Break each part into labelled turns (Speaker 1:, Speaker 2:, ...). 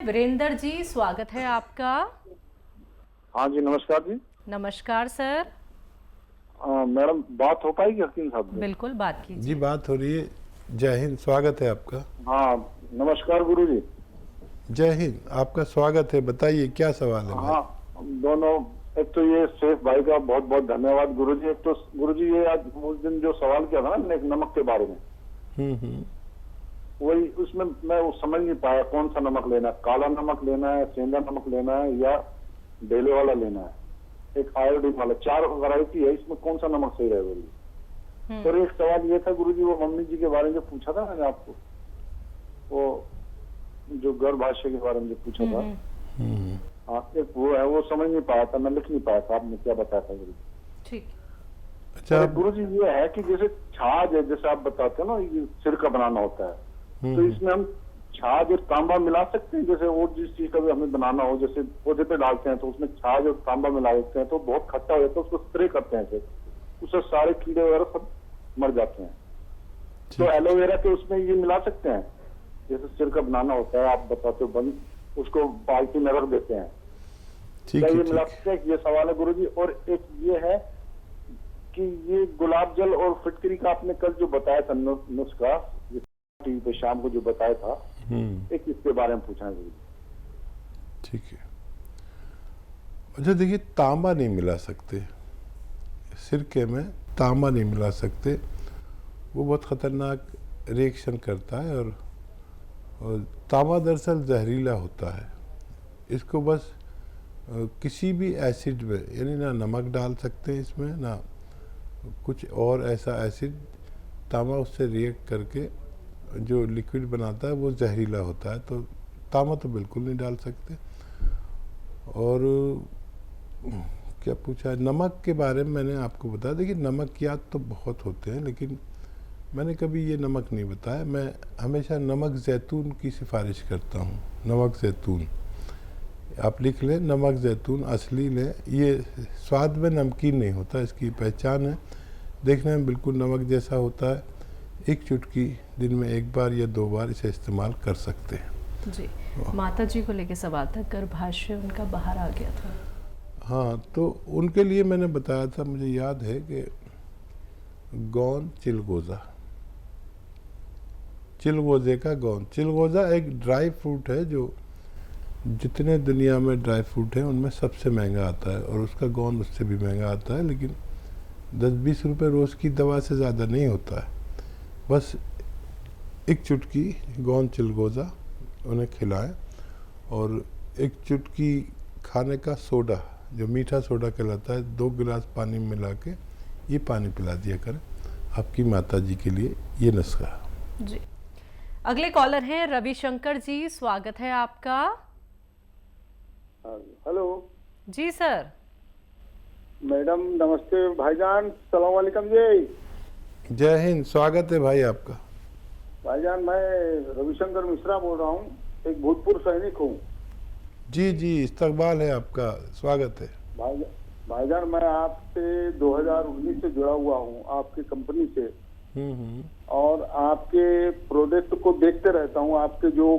Speaker 1: वीरेंद्र जी, स्वागत है आपका।
Speaker 2: हाँ जी, नमस्कार जी।
Speaker 1: नमस्कार सर।
Speaker 2: मैडम, बात हो पाएगी हकीम साहब से?
Speaker 1: बिल्कुल, बात
Speaker 3: जी
Speaker 1: कीजिए।
Speaker 3: बात हो रही है। जय हिंद, स्वागत है आपका।
Speaker 2: हाँ, नमस्कार गुरु जी।
Speaker 3: जय हिंद, आपका स्वागत है। बताइए क्या सवाल है भाई?
Speaker 2: हाँ, दोनों। एक तो ये सेफ भाई का बहुत बहुत धन्यवाद गुरु जी। एक तो गुरु जी, ये आज उस दिन जो सवाल किया था ना मैंने, एक नमक के बारे में,
Speaker 3: हम्म।
Speaker 2: वही उसमें मैं वो समझ नहीं पाया कौन सा नमक लेना है। काला नमक लेना है, सेंधा नमक लेना है, या डेले वाला लेना है, एक आयोडीन वाला। 4 वैरायटी है, इसमें कौन सा नमक सही रहेगा जी? और एक सवाल ये था गुरु जी, वो मम्मी जी के बारे में जो पूछा था मैंने आपको, वो जो गर्भ भाष्य के बारे में जो पूछा था, हाँ, एक वो है, वो समझ नहीं पाया था, मैं लिख नहीं पाया था। आपने क्या बताया था गुरु जी?
Speaker 1: ठीक।
Speaker 3: अच्छा
Speaker 2: गुरु जी, ये है कि जैसे छाछ है, जैसे आप बताते हैं ना, ये सिर का बनाना होता है, तो इसमें हम छाछ और तांबा मिला सकते हैं? जैसे और जिस चीज का भी हमें बनाना हो, जैसे पौधे पे डालते हैं तो उसमें छाछ और तांबा मिला देते हैं तो बहुत खट्टा हो जाता है, उसको स्प्रे करते हैं ऐसे, उससे सारे कीड़े वगैरह सब मर जाते हैं। तो एलोवेरा के उसमें ये मिला सकते हैं? जैसे सिर का बनाना होता है, आप बताते हो, बंद उसको बाल्टी में रख देते हैं,
Speaker 3: ठीक
Speaker 2: क्या
Speaker 3: है,
Speaker 2: ये
Speaker 3: ठीक
Speaker 2: मिला
Speaker 3: है।
Speaker 2: सकते हैं? ये सवाल है गुरु जी। और एक ये है कि ये गुलाब जल और फिटकरी का आपने कल जो बताया था नुस्खा, टीवी पे शाम को जो बताया था, एक इसके बारे में पूछना है गुरु जी।
Speaker 3: ठीक है। अच्छा देखिए, तांबा नहीं मिला सकते सिरके में, तांबा नहीं मिला सकते। वो बहुत खतरनाक रिएक्शन करता है, और तांबा दरअसल जहरीला होता है। इसको बस किसी भी एसिड में, यानी ना नमक डाल सकते हैं इसमें, ना कुछ और ऐसा एसिड, तांबा उससे रिएक्ट करके जो लिक्विड बनाता है वो जहरीला होता है, तो तांबा तो बिल्कुल नहीं डाल सकते। और क्या पूछा है नमक के बारे में, मैंने आपको बताया। देखिए, नमकियात तो बहुत होते हैं, लेकिन मैंने कभी ये नमक नहीं बताया। मैं हमेशा नमक जैतून की सिफारिश करता हूँ। नमक जैतून आप लिख लें, नमक जैतून असली लें। ये स्वाद में नमकीन नहीं होता, इसकी पहचान है, देखने में बिल्कुल नमक जैसा होता है। एक चुटकी दिन में 1 बार या 2 बार इसे इस्तेमाल कर सकते हैं
Speaker 1: जी। माता जी को लेके सवाल था, गर्भाशय उनका बाहर आ गया था।
Speaker 3: हाँ, तो उनके लिए मैंने बताया था, मुझे याद है कि गौन चिलगोज़ा, चिलगोज़े का गौन। चिलगोज़ा एक ड्राई फ्रूट है जो जितने दुनिया में ड्राई फ्रूट हैं उनमें सबसे महंगा आता है, और उसका गौन उससे भी महंगा आता है। लेकिन 10-20 रुपये रोज़ की दवा से ज़्यादा नहीं होता है। बस एक चुटकी गौन चिलगोज़ा उन्हें खिलाएं, और एक चुटकी खाने का सोडा, जो मीठा सोडा कहलाता है, 2 गिलास पानी में मिला के ये पानी पिला दिया करें आपकी माता जी के लिए। ये नुस्खा
Speaker 1: जी। अगले कॉलर हैं रविशंकर जी, स्वागत है आपका।
Speaker 2: हेलो
Speaker 1: जी सर।
Speaker 2: मैडम, नमस्ते भाईजान, सलाम वालेकुम जी।
Speaker 3: जय हिंद, स्वागत है भाई आपका।
Speaker 2: भाईजान, मैं रविशंकर मिश्रा बोल रहा हूँ, एक भूतपूर्व सैनिक हूँ।
Speaker 3: जी जी, इस्तकबाल है आपका, स्वागत है।
Speaker 2: भाईजान, मैं आपसे 2019 से जुड़ा हुआ हूँ, आपकी कंपनी से, और आपके प्रोडक्ट को देखते रहता हूँ। आपके जो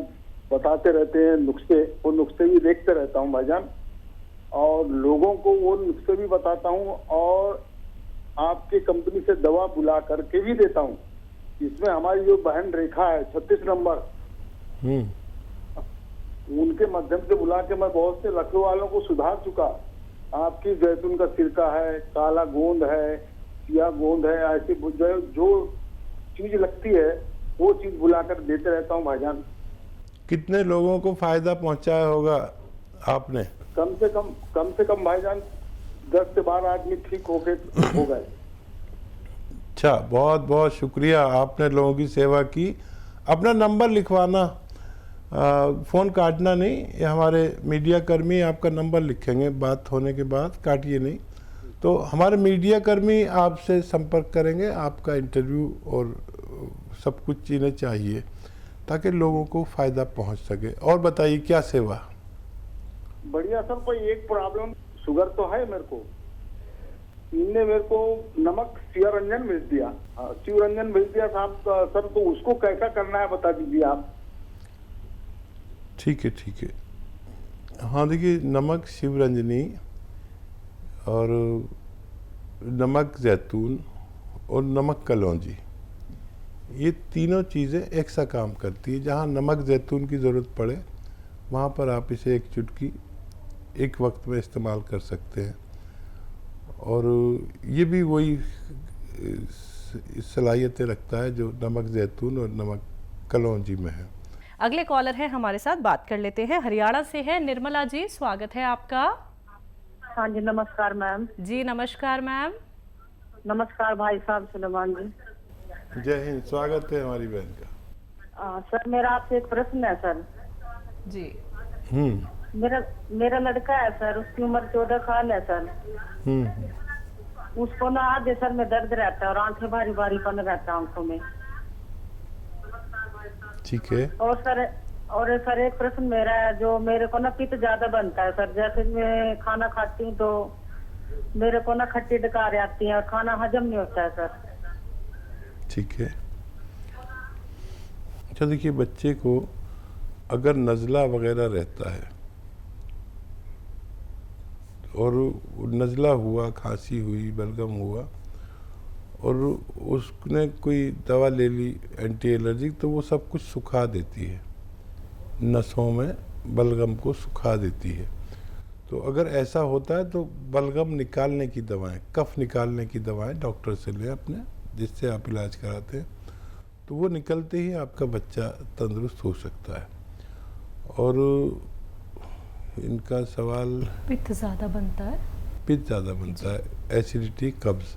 Speaker 2: बताते रहते हैं नुस्खे, वो नुस्खे भी देखते रहता हूँ भाईजान, और लोगों को वो नुस्खे भी बताता हूँ, और आपके कंपनी से दवा बुला करके भी देता हूँ। इसमें हमारी जो बहन रेखा है 36 नंबर, उनके माध्यम से बुला के मैं बहुत से लखनऊ वालों को सुधार चुका। आपकी जैतून का सिरका है, काला गोंद है, सिया गोंद है, ऐसी जो चीज लगती है वो चीज बुलाकर देते रहता हूँ भाईजान।
Speaker 3: कितने लोगों को फायदा पहुंचाया होगा आपने?
Speaker 2: कम से कम भाईजान 10 से 12 आदमी ठीक हो गए।
Speaker 3: अच्छा, बहुत बहुत शुक्रिया, आपने लोगों की सेवा की। अपना नंबर लिखवाना, फ़ोन काटना नहीं। ये हमारे मीडिया कर्मी आपका नंबर लिखेंगे बात होने के बाद, काटिए नहीं। तो हमारे मीडिया कर्मी आपसे संपर्क करेंगे, आपका इंटरव्यू और सब कुछ चीज़ें चाहिए ताकि लोगों को फ़ायदा पहुंच सके। और बताइए क्या सेवा?
Speaker 2: बढ़िया सर, कोई एक प्रॉब्लम, शुगर तो है मेरे को। इनने मेरे को नमक शिवरंजन भेज दिया, शिवरंजन भेज दिया साहब सर, तो उसको कैसा करना है बता दीजिए आप।
Speaker 3: ठीक है, ठीक है। हाँ, देखिए, नमक शिवरंजनी और नमक जैतून और नमक कलौंजी, ये तीनों चीज़ें एक सा काम करती है। जहाँ नमक जैतून की ज़रूरत पड़े वहाँ पर आप इसे एक चुटकी एक वक्त में इस्तेमाल कर सकते हैं, और ये भी वही सलाहियतें रखता है जो नमक जैतून और नमक कलौंजी में है।
Speaker 1: अगले कॉलर है हमारे साथ, बात कर लेते हैं। हरियाणा से है निर्मला जी, स्वागत है आपका।
Speaker 4: हाँ जी, नमस्कार मैम।
Speaker 1: जी नमस्कार मैम।
Speaker 4: नमस्कार भाई साहब सुलेमान जी।
Speaker 3: जय हिंद, स्वागत है हमारी बहन का।
Speaker 4: सर मेरा आपसे एक प्रश्न है सर।
Speaker 1: जी।
Speaker 4: मेरा लड़का है सर, उसकी उम्र 14 साल है सर। उसको ना आधे सर में दर्द रहता है और आंखें भारी भारीपन रहता है आंखों में।
Speaker 3: ठीक है।
Speaker 4: और सर एक प्रश्न मेरा है, जो मेरे को ना पित्त ज्यादा बनता है सर। जैसे मैं खाना खाती हूँ तो मेरे को ना खट्टी डकार आती है और खाना हजम नहीं होता है सर।
Speaker 3: ठीक है। अच्छा, देखिए, बच्चे को अगर नज़ला वगैरह रहता है और नज़ला हुआ, खांसी हुई, बलगम हुआ और उसने कोई दवा ले ली एंटी एलर्जिक, तो वो सब कुछ सुखा देती है, नसों में बलगम को सुखा देती है। तो अगर ऐसा होता है तो बलगम निकालने की दवाएं, कफ निकालने की दवाएं डॉक्टर से लें अपने, जिससे आप इलाज कराते हैं, तो वो निकलते ही आपका बच्चा तंदुरुस्त हो सकता है। और इनका सवाल,
Speaker 1: पित्त ज़्यादा बनता है,
Speaker 3: पित्त ज़्यादा बनता है, एसिडिटी, कब्ज़,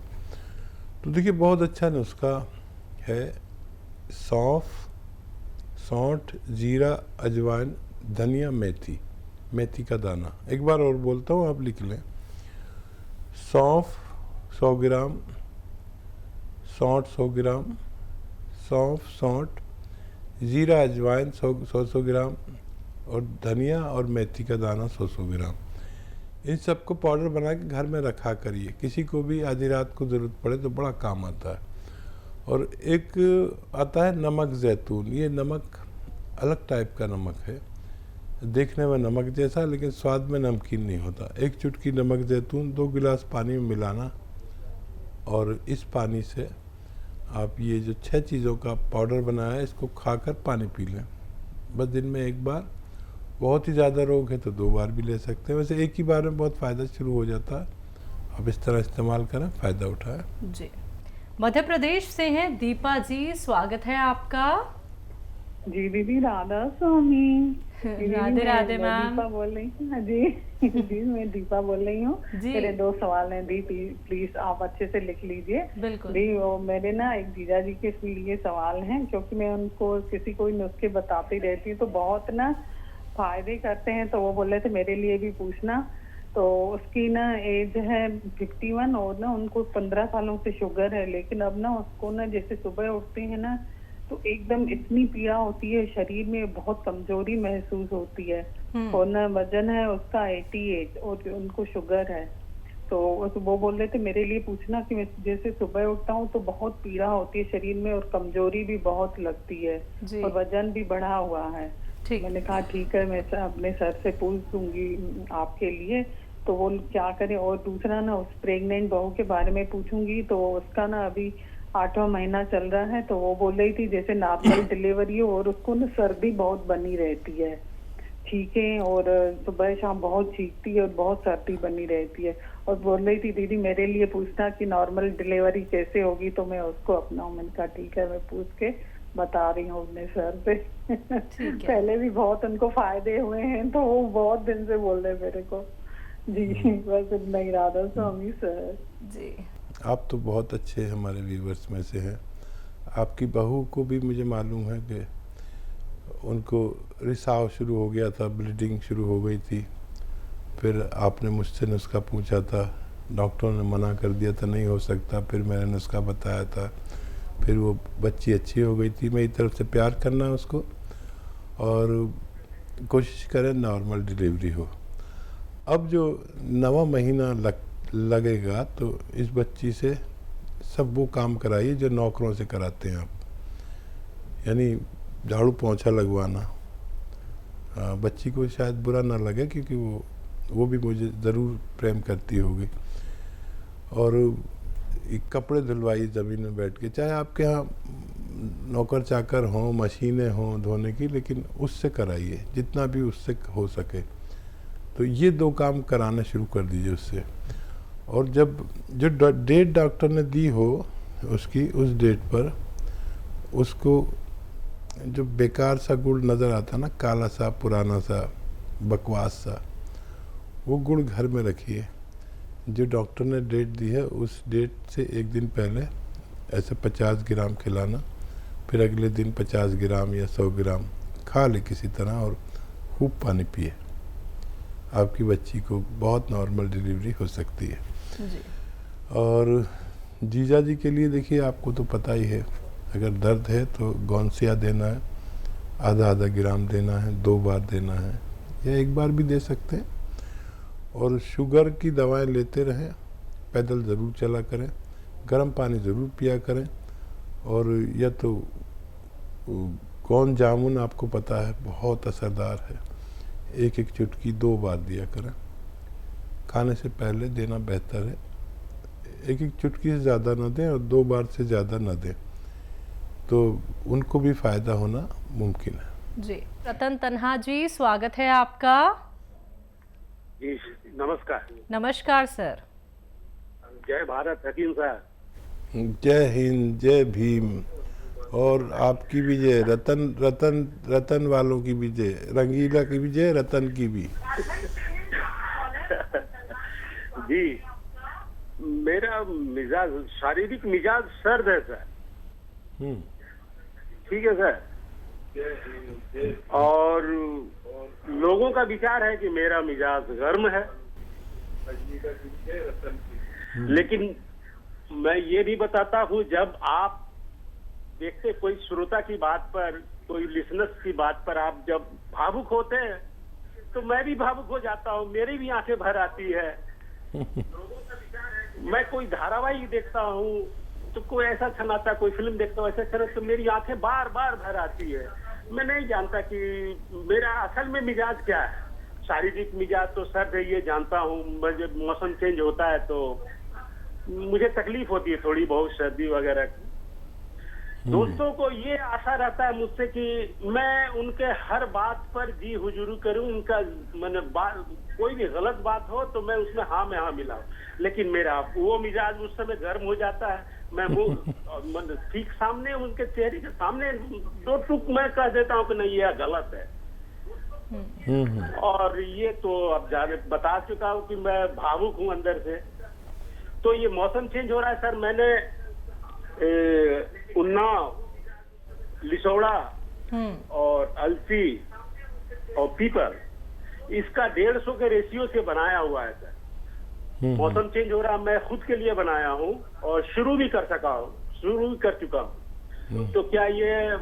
Speaker 3: तो देखिए बहुत अच्छा नुस्खा है। सौंठ, जीरा, अजवाइन, धनिया, मेथी का दाना। एक बार और बोलता हूँ, आप लिख लें। सौंफ 100 ग्राम, सौंठ 100 ग्राम, सौंठ, जीरा, अजवाइन 100 ग्राम और धनिया और मेथी का दाना 100 ग्राम। इन सबको पाउडर बना के घर में रखा करिए, किसी को भी आधी रात को ज़रूरत पड़े तो बड़ा काम आता है। और एक आता है नमक जैतून। ये नमक अलग टाइप का नमक है, देखने में नमक जैसा, लेकिन स्वाद में नमकीन नहीं होता। एक चुटकी नमक जैतून 2 गिलास पानी में मिलाना, और इस पानी से आप ये जो 6 चीज़ों का पाउडर बनाया है, इसको खाकर पानी पी लें, बस दिन में एक बार। बहुत ही ज़्यादा रोग है तो 2 बार भी ले सकते हैं। वैसे एक ही बार में बहुत फ़ायदा शुरू हो जाता है। आप इस तरह इस्तेमाल करें, फ़ायदा उठाएं।
Speaker 1: जी। मध्य प्रदेश से हैं दीपा जी, स्वागत है आपका।
Speaker 4: जी दीदी, राधा स्वामी।
Speaker 1: राधे राधे मैम।
Speaker 4: दीपा बोल रही हूँ जी। जी मैं दीपा बोल रही हूँ। मेरे 2 सवाल हैं दी, प्लीज आप अच्छे से लिख लीजिए।
Speaker 1: बिल्कुल
Speaker 4: दी, वो मेरे ना एक जीजा जी के लिए सवाल हैं, क्योंकि मैं उनको किसी को नुस्खे बताती रहती हूँ तो बहुत ना फायदे करते हैं, तो वो बोल रहे थे मेरे लिए भी पूछना। तो उसकी ना एज है 51 और ना उनको 15 सालों से शुगर है, लेकिन अब ना उसको ना जैसे सुबह उठते हैं ना तो एकदम इतनी पीड़ा होती है शरीर में, बहुत कमजोरी महसूस होती है। और ना वजन है उसका 88 और उनको शुगर है। तो वो बोल रहे थे मेरे लिए पूछना कि मैं जैसे सुबह उठता हूँ तो बहुत पीड़ा होती है शरीर में और कमजोरी भी बहुत लगती है और वजन भी बढ़ा हुआ है। मैंने कहा ठीक है, मैं अपने सर से पूछ दूंगी आपके लिए, तो वो क्या करें। और दूसरा ना उस प्रेग्नेंट बहू के बारे में पूछूंगी, तो उसका ना अभी 8वां महीना चल रहा है, तो वो बोल रही थी जैसे नॉर्मल डिलीवरी हो और उसको ना सर्दी बहुत बनी रहती है, ठीक है, और सुबह शाम बहुत चीखती है और बहुत सर्दी बनी रहती है। और बोल रही थी दीदी मेरे लिए पूछना कि नॉर्मल डिलीवरी कैसे होगी, तो मैं उसको अपनाऊं। मैंने कहा ठीक है, मैं पूछ के बता रही हूँ अपने सर से। पहले भी बहुत उनको फायदे हुए हैं, तो वो बहुत दिन से बोल रहे मेरे को। जी बस इतना ही, राधा स्वामी सर
Speaker 1: जी।
Speaker 3: आप तो बहुत अच्छे हमारे व्यूवर्स में से हैं। आपकी बहू को भी मुझे मालूम है कि उनको रिसाव शुरू हो गया था, ब्लीडिंग शुरू हो गई थी, फिर आपने मुझसे नुस्खा पूछा था, डॉक्टरों ने मना कर दिया था नहीं हो सकता, फिर मैंने नुस्खा बताया था, फिर वो बच्ची अच्छी हो गई थी। मेरी तरफ से प्यार करना उसको और कोशिश करें नॉर्मल डिलीवरी हो। अब जो 9वां महीना लगेगा तो इस बच्ची से सब वो काम कराइए जो नौकरों से कराते हैं आप, यानी झाड़ू पोंछा लगवाना, बच्ची को शायद बुरा ना लगे, क्योंकि वो भी मुझे ज़रूर प्रेम करती होगी। और कपड़े धुलवाइए ज़मीन में बैठ के, चाहे आपके यहाँ नौकर चाकर हों, मशीनें हों धोने की, लेकिन उससे कराइए जितना भी उससे हो सके। तो ये 2 काम कराना शुरू कर दीजिए उससे। और जब जो डेट डॉक्टर ने दी हो उसकी, उस डेट पर उसको जो बेकार सा गुड़ नज़र आता ना, काला सा, पुराना सा, बकवास सा, वो गुड़ घर में रखिए। जो डॉक्टर ने डेट दी है उस डेट से 1 दिन पहले ऐसे 50 ग्राम खिलाना, फिर अगले दिन 50 ग्राम या 100 ग्राम खा ले किसी तरह, और खूब पानी पिए। आपकी बच्ची को बहुत नॉर्मल डिलीवरी हो सकती है।
Speaker 1: जी।
Speaker 3: और जीजा जी के लिए देखिए, आपको तो पता ही है, अगर दर्द है तो गौनसिया देना है, आधा ग्राम देना है, 2 बार देना है या 1 बार भी दे सकते हैं। और शुगर की दवाएं लेते रहें, पैदल ज़रूर चला करें, गर्म पानी ज़रूर पिया करें। और या तो कौन जामुन आपको पता है बहुत असरदार है, 1 चुटकी 2 बार दिया करें, खाने से पहले देना बेहतर है। 1 चुटकी से ज़्यादा ना दें और 2 बार से ज़्यादा ना दें, तो उनको भी फ़ायदा होना मुमकिन है।
Speaker 1: जी। रतन तन्हा जी, स्वागत है आपका।
Speaker 5: जी नमस्कार।
Speaker 1: नमस्कार सर।
Speaker 5: जय भारत हकीम साहब।
Speaker 3: जय हिंद, जय भीम। और आपकी भी जय, रतन वालों की भी जय, रंगीला की भी जय, रतन की भी।
Speaker 5: जी, मेरा मिजाज, शारीरिक मिजाज सर्द है सर। ठीक है सर। और लोगों का विचार है कि मेरा मिजाज गर्म है, लेकिन मैं ये भी बताता हूँ, जब आप देखते कोई श्रोता की बात पर, कोई लिसनर्स की बात पर आप जब भावुक होते हैं तो मैं भी भावुक हो जाता हूँ, मेरी भी आंखें भर आती है। मैं कोई धारावाहिक देखता हूँ तो कोई ऐसा छनाता, कोई फिल्म देखता हूँ ऐसा छना, तो मेरी आंखें बार बार भर आती है। मैं नहीं जानता कि मेरा असल में मिजाज क्या है। शारीरिक मिजाज तो सर्द है, ये जानता हूँ। जब मौसम चेंज होता है तो मुझे तकलीफ होती है थोड़ी बहुत, सर्दी वगैरह की। दोस्तों को ये आशा रहता है मुझसे कि मैं उनके हर बात पर जी हुजूरी करूं, उनका मैंने कोई भी गलत बात हो तो मैं उसमें हाँ में हाँ मिलाऊं। लेकिन मेरा वो मिजाज उस समय गर्म हो जाता है। मैं मुंह ठीक सामने, उनके चेहरे के सामने 2 टूक मैं कह देता हूँ कि नहीं यह गलत है। और ये तो अब जाने बता चुका हूँ कि मैं भावुक हूँ अंदर से। तो ये मौसम चेंज हो रहा है सर। मैंने उन्नाव, लिसोड़ा और अलसी और पीपल, इसका 150 के रेशियो से बनाया हुआ है सर। मौसम चेंज हो रहा, मैं खुद के लिए बनाया हूँ और शुरू भी कर चुका हूँ। तो क्या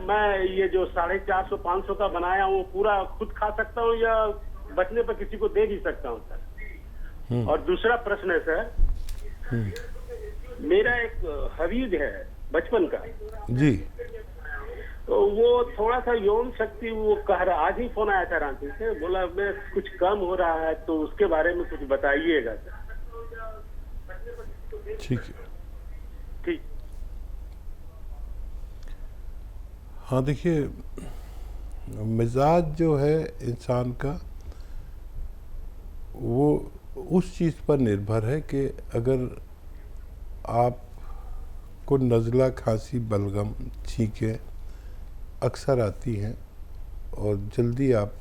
Speaker 5: मैं ये जो 450-500 का बनाया हूँ पूरा खुद खा सकता हूँ या बचने पर किसी को दे भी सकता हूँ सर? और दूसरा प्रश्न है सर, मेरा एक हवीज है बचपन का
Speaker 3: जी,
Speaker 5: तो वो थोड़ा सा यौन शक्ति वो कह रहा, आज ही फोन आया था रांची से, बोला मैं कुछ कम हो रहा है, तो उसके बारे में कुछ बताइएगा सर।
Speaker 3: ठीक है।
Speaker 5: ठीक।
Speaker 3: हाँ देखिए, मिजाज जो है इंसान का, वो उस चीज़ पर निर्भर है कि अगर आपको नज़ला, खांसी, बलगम, छींकें अक्सर आती हैं और जल्दी आप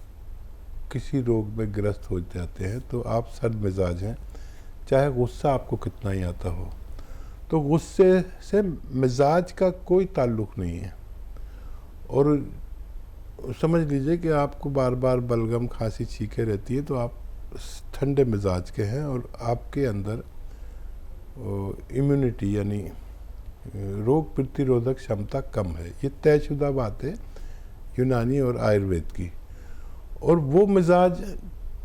Speaker 3: किसी रोग में ग्रस्त हो जाते हैं, तो आप सर्द मिजाज हैं, चाहे गुस्सा आपको कितना ही आता हो। तो गुस्से से मिजाज का कोई ताल्लुक़ नहीं है। और समझ लीजिए कि आपको बार बार बलगम, खांसी, छींकें रहती है, तो आप ठंडे मिजाज के हैं और आपके अंदर इम्यूनिटी यानी रोग प्रतिरोधक क्षमता कम है। ये तयशुदा बात है यूनानी और आयुर्वेद की। और वो मिजाज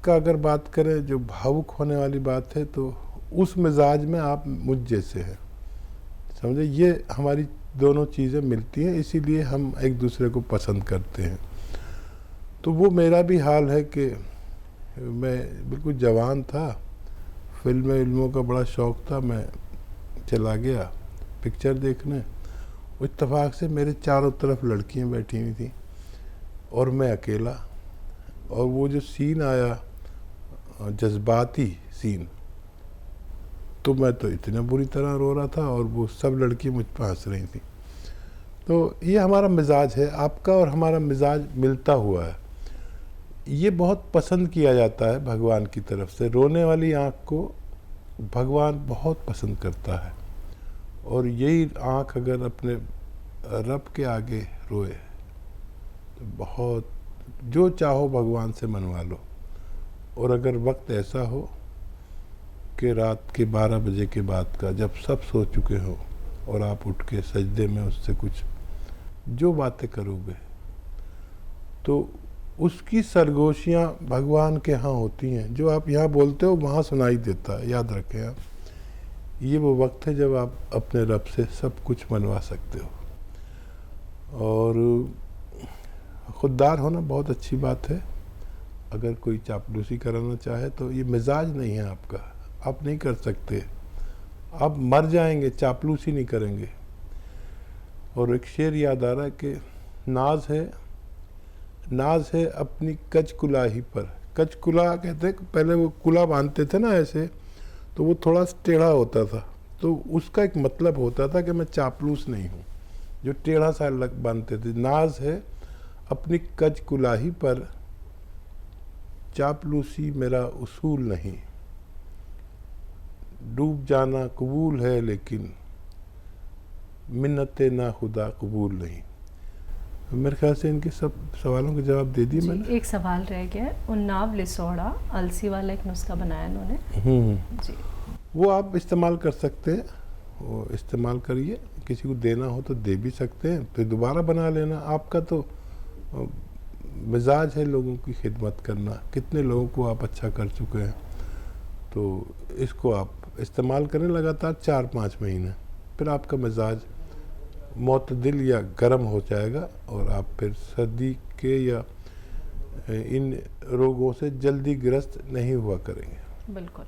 Speaker 3: का अगर बात करें जो भावुक होने वाली बात है, तो उस मिजाज में आप मुझ जैसे हैं, समझे। ये हमारी दोनों चीज़ें मिलती हैं, इसीलिए हम एक दूसरे को पसंद करते हैं। तो वो मेरा भी हाल है कि मैं बिल्कुल जवान था, फिल्मों का बड़ा शौक़ था, मैं चला गया पिक्चर देखने। इत्तेफाक से मेरे चारों तरफ लड़कियां बैठी हुई थी और मैं अकेला, और वो जो सीन आया जज्बाती सीन, तो मैं तो इतना बुरी तरह रो रहा था और वो सब लड़कियां मुझ पर हंस रही थी। तो ये हमारा मिजाज है, आपका और हमारा मिजाज मिलता हुआ है। ये बहुत पसंद किया जाता है भगवान की तरफ से, रोने वाली आँख को भगवान बहुत पसंद करता है, और यही आँख अगर अपने रब के आगे रोए तो बहुत, जो चाहो भगवान से मनवा लो। और अगर वक्त ऐसा हो कि रात के 12 बजे के बाद का, जब सब सो चुके हो और आप उठ के सजदे में उससे कुछ जो बातें करोगे, तो उसकी सरगोशियाँ भगवान के यहाँ होती हैं। जो आप यहाँ बोलते हो वहाँ सुनाई देता है। याद रखें आप, ये वो वक्त है जब आप अपने रब से सब कुछ मनवा सकते हो। और खुददार होना बहुत अच्छी बात है। अगर कोई चापलूसी कराना चाहे तो ये मिजाज नहीं है आपका, आप नहीं कर सकते, आप मर जाएंगे, चापलूसी नहीं करेंगे। और एक शेर याद आ रहा है कि नाज है अपनी कच कुलाही पर। कच कुला कहते हैं, पहले वो कुला बांधते थे ना ऐसे, तो वो थोड़ा टेढ़ा होता था, तो उसका एक मतलब होता था कि मैं चापलूस नहीं हूँ, जो टेढ़ा सा लग बांधते थे। नाज है अपनी कच कुलाही पर, चापलूसी मेरा उसूल नहीं। डूब जाना कबूल है लेकिन मिन्नतें ना खुदा कबूल नहीं। मेरे ख्याल से इनके सब सवालों के जवाब दे दिए मैंने।
Speaker 1: एक सवाल रह गया है, उन्नाव लिसोड़ा अलसी वाला एक नुस्खा बनाया इन्होंने जी,
Speaker 3: वो आप इस्तेमाल कर सकते हैं, वो इस्तेमाल करिए। किसी को देना हो तो दे भी सकते हैं, फिर दोबारा बना लेना। आपका तो मिजाज है लोगों की खिदमत करना, कितने लोगों को आप अच्छा कर चुके हैं। तो इसको आप इस्तेमाल करें लगातार 4-5 महीने, फिर आपका मिजाज मोतदिल या गर्म हो जाएगा और आप फिर सर्दी के या इन रोगों से जल्दी ग्रस्त नहीं हुआ करेंगे।
Speaker 1: बिल्कुल।